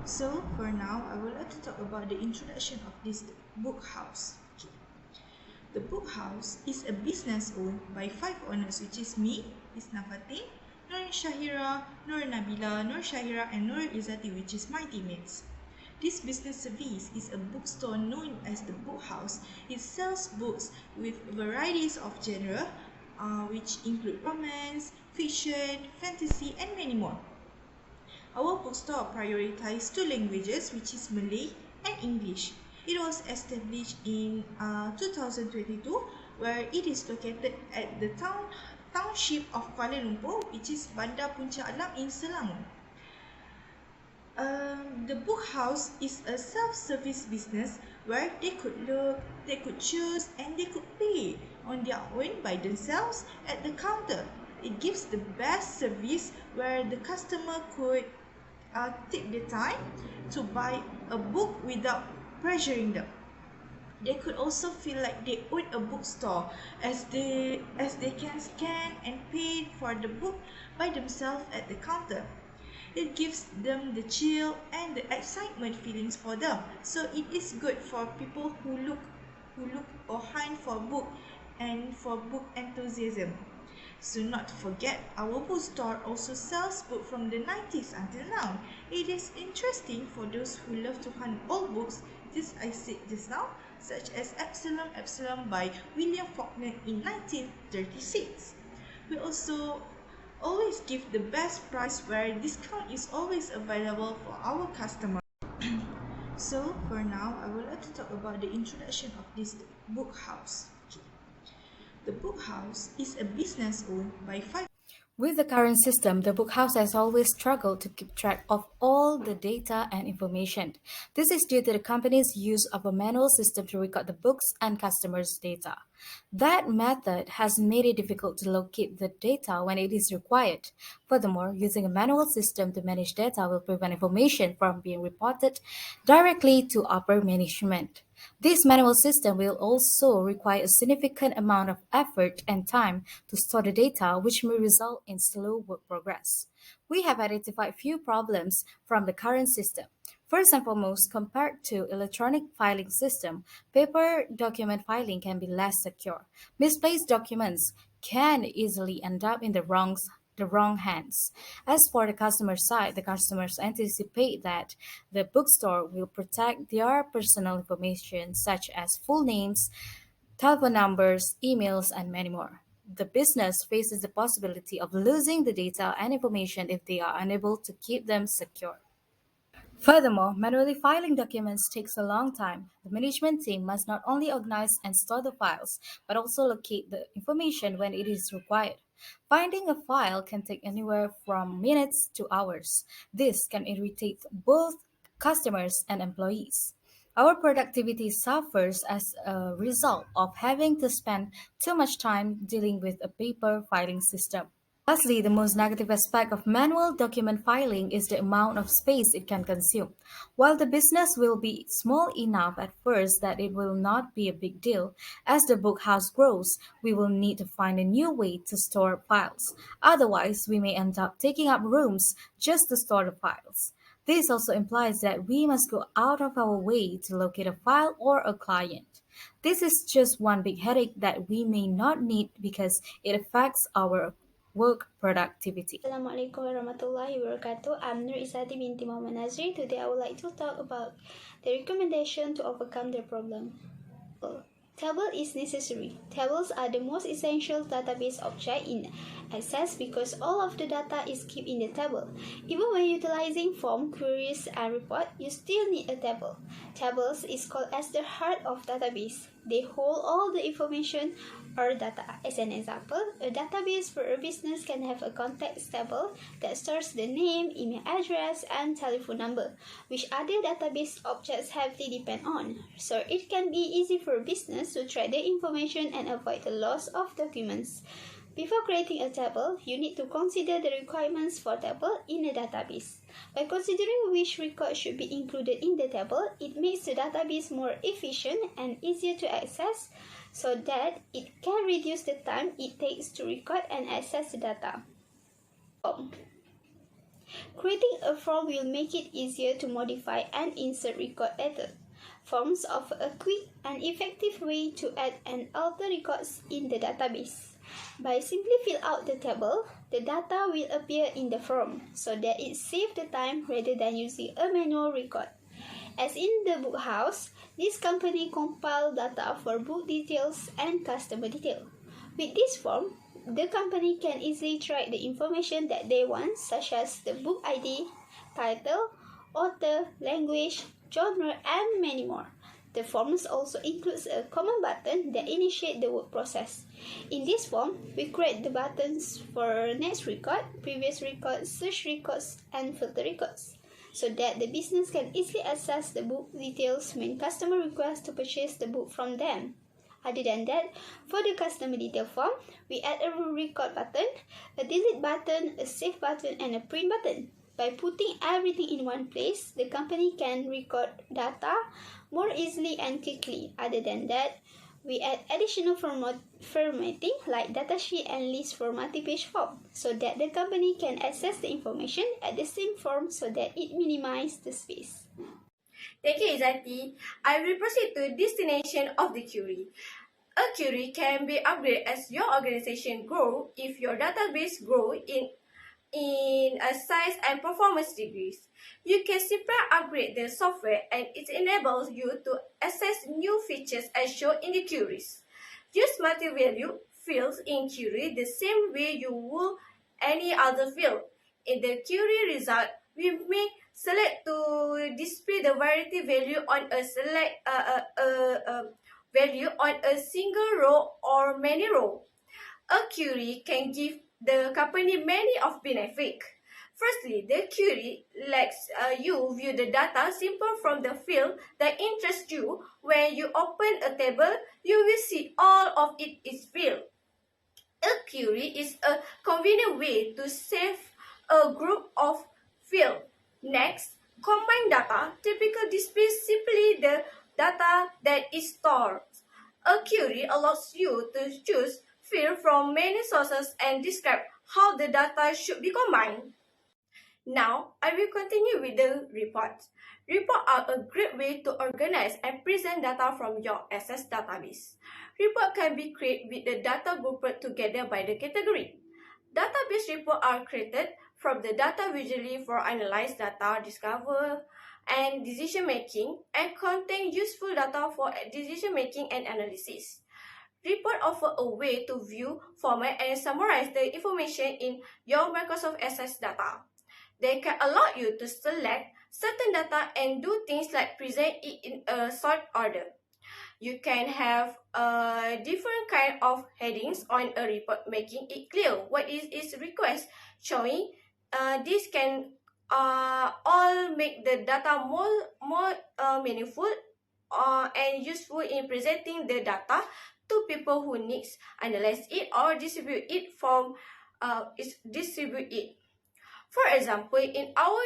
So for now, I would like to talk about the introduction of this book house. Okay. The book house is a business owned by 5 owners, which is me, Isna Fatin, Nur Shahira, Nur Nabila, Nur Shahira, and Nur Izzati, which is my teammates. This business service is a bookstore known as the book house. It sells books with varieties of genre, which include romance, fiction, fantasy, and many more. Our bookstore prioritizes two languages, which is Malay and English. It was established in 2022, where it is located at the township of Kuala Lumpur, which is Bandar Puncak Alam in Selangor. The book house is a self-service business where they could look, they could choose, and they could pay on their own by themselves at the counter. It gives the best service where the customer could take the time to buy a book without pressuring them. They could also feel like they own a bookstore as they can scan and pay for the book by themselves at the counter. It gives them the chill and the excitement feelings for them. So it is good for people who look or hunt for book and for book enthusiasm. So not to forget, our bookstore also sells books from the 90s until now. It is interesting for those who love to hunt old books, just I said just now, such as Absalom Absalom by William Faulkner in 1936. We also always give the best price where discount is always available for our customers. So for now, I would like to talk about the introduction of this book house. Okay. The book house is a business owned by 5. With the current system, the bookhouse has always struggled to keep track of all the data and information. This is due to the company's use of a manual system to record the books and customers' data. That method has made it difficult to locate the data when it is required. Furthermore, using a manual system to manage data will prevent information from being reported directly to upper management. This manual system will also require a significant amount of effort and time to store the data, which may result in slow work progress. We have identified few problems from the current system. First and foremost, compared to electronic filing system, paper document filing can be less secure. Misplaced documents can easily end up in the wrong hands. As for the customer side, the customers anticipate that the bookstore will protect their personal information such as full names, telephone numbers, emails, and many more. The business faces the possibility of losing the data and information if they are unable to keep them secure. Furthermore, manually filing documents takes a long time. The management team must not only organize and store the files, but also locate the information when it is required. Finding a file can take anywhere from minutes to hours. This can irritate both customers and employees. Our productivity suffers as a result of having to spend too much time dealing with a paper filing system. Lastly, the most negative aspect of manual document filing is the amount of space it can consume. While the business will be small enough at first that it will not be a big deal, as the book house grows, we will need to find a new way to store files. Otherwise, we may end up taking up rooms just to store the files. This also implies that we must go out of our way to locate a file or a client. This is just one big headache that we may not need because it affects our work productivity. Assalamualaikum warahmatullahi wabarakatuh. I'm Nur Isati binti Muhammad Nazri. Today I would like to talk about the recommendation to overcome the problem. Table is necessary. Tables are the most essential database object in Access because all of the data is kept in the table. Even when utilizing form, queries, and report, you still need a table. Tables is called as the heart of database. They hold all the information or data. As an example, a database for a business can have a contacts table that stores the name, email address, and telephone number, which other database objects heavily depend on. So it can be easy for a business to track the information and avoid the loss of documents. Before creating a table, you need to consider the requirements for table in a database. By considering which record should be included in the table, it makes the database more efficient and easier to access so that it can reduce the time it takes to record and access the data. Creating a form will make it easier to modify and insert record data. Forms offer a quick and effective way to add and alter records in the database. By simply fill out the table, the data will appear in the form, so that it saves the time rather than using a manual record. As in the book house, this company compile data for book details and customer detail. With this form, the company can easily track the information that they want, such as the book ID, title, author, language, genre, and many more. The forms also includes a common button that initiates the work process. In this form, we create the buttons for next record, previous records, search records, and filter records, so that the business can easily access the book details when customer requests to purchase the book from them. Other than that, for the customer detail form, we add a record button, a delete button, a save button, and a print button. By putting everything in one place, the company can record data more easily and quickly. Other than that, we add additional formatting like datasheet and list for multi-page form, so that the company can access the information at the same form so that it minimizes the space. Thank you, Izzati. I will proceed to destination of the query. A query can be upgraded as your organization grows if your database grows in a size and performance degrees. You can simply upgrade the software and it enables you to access new features as shown in the queries. Use multi-value fields in query the same way you would any other field. In the query result, we may select to display the variety value on a value on a single row or many rows. A query can give the company many of benefits. Firstly, the query lets you view the data simple from the field that interests you. When you open a table, you will see all of it is filled. A query is a convenient way to save a group of fields. Next, combine data typically displays simply the data that is stored. A query allows you to choose fields from many sources and describe how the data should be combined. Now, I will continue with the reports. Reports are a great way to organize and present data from your Access database. Reports can be created with the data grouped together by the category. Database reports are created from the data visually for analyze data, discover, and decision making, and contain useful data for decision making and analysis. Report offer a way to view, format, and summarize the information in your Microsoft Access data. They can allow you to select certain data and do things like present it in a sort order. You can have different kind of headings on a report, making it clear what is its request. Showing this can all make the data more meaningful and useful in presenting the data to people who needs analyze it or distribute it. For example, in our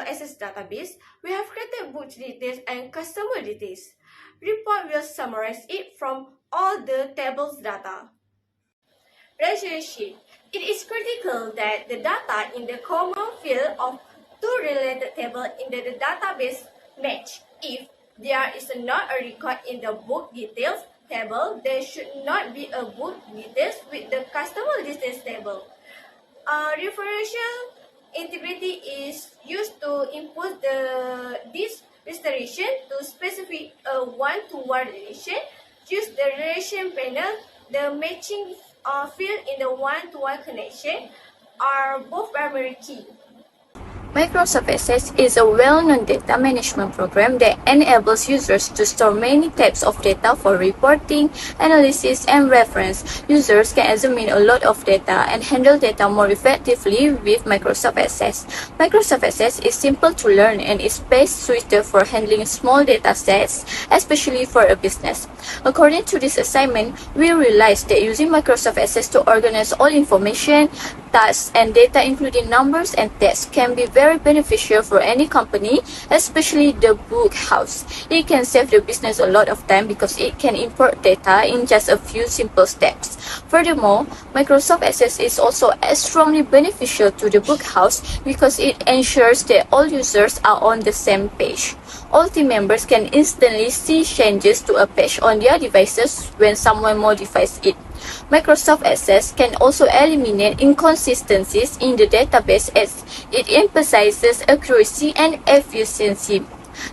Access database, we have created book details and customer details. Report will summarize it from all the tables data. Relationship. It is critical that the data in the common field of two related tables in the database match. If there is not a record in the book details table, there should not be a book details with the customer details table. Referential integrity is used to impose this restoration to specific one-to-one relation. Use the relation panel. The matching field in the one-to-one connection are both primary key. Microsoft Access is a well-known data management program that enables users to store many types of data for reporting, analysis, and reference. Users can examine a lot of data and handle data more effectively with Microsoft Access. Microsoft Access is simple to learn and is best suited for handling small data sets, especially for a business. According to this assignment, we realized that using Microsoft Access to organize all information tasks and data including numbers and text can be very beneficial for any company, especially the book house. It can save the business a lot of time because it can import data in just a few simple steps. Furthermore, Microsoft Access is also extremely beneficial to the book house because it ensures that all users are on the same page. All team members can instantly see changes to a page on their devices when someone modifies it. Microsoft Access can also eliminate inconsistencies in the database as it emphasizes accuracy and efficiency.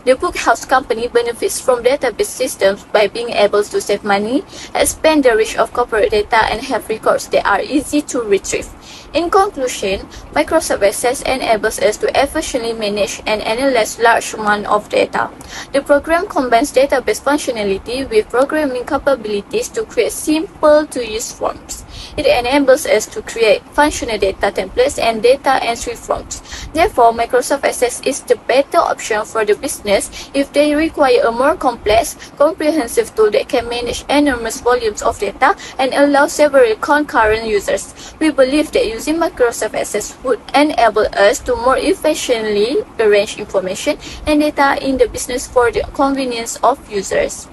The Bookhouse company benefits from database systems by being able to save money, expand the reach of corporate data, and have records that are easy to retrieve. In conclusion, Microsoft Access enables us to efficiently manage and analyze large amounts of data. The program combines database functionality with programming capabilities to create simple-to-use forms. It enables us to create functional data templates and data entry forms. Therefore, Microsoft Access is the better option for the business if they require a more complex, comprehensive tool that can manage enormous volumes of data and allow several concurrent users. We believe that using Microsoft Access would enable us to more efficiently arrange information and data in the business for the convenience of users.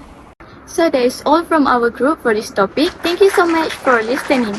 So that is all from our group for this topic. Thank you so much for listening.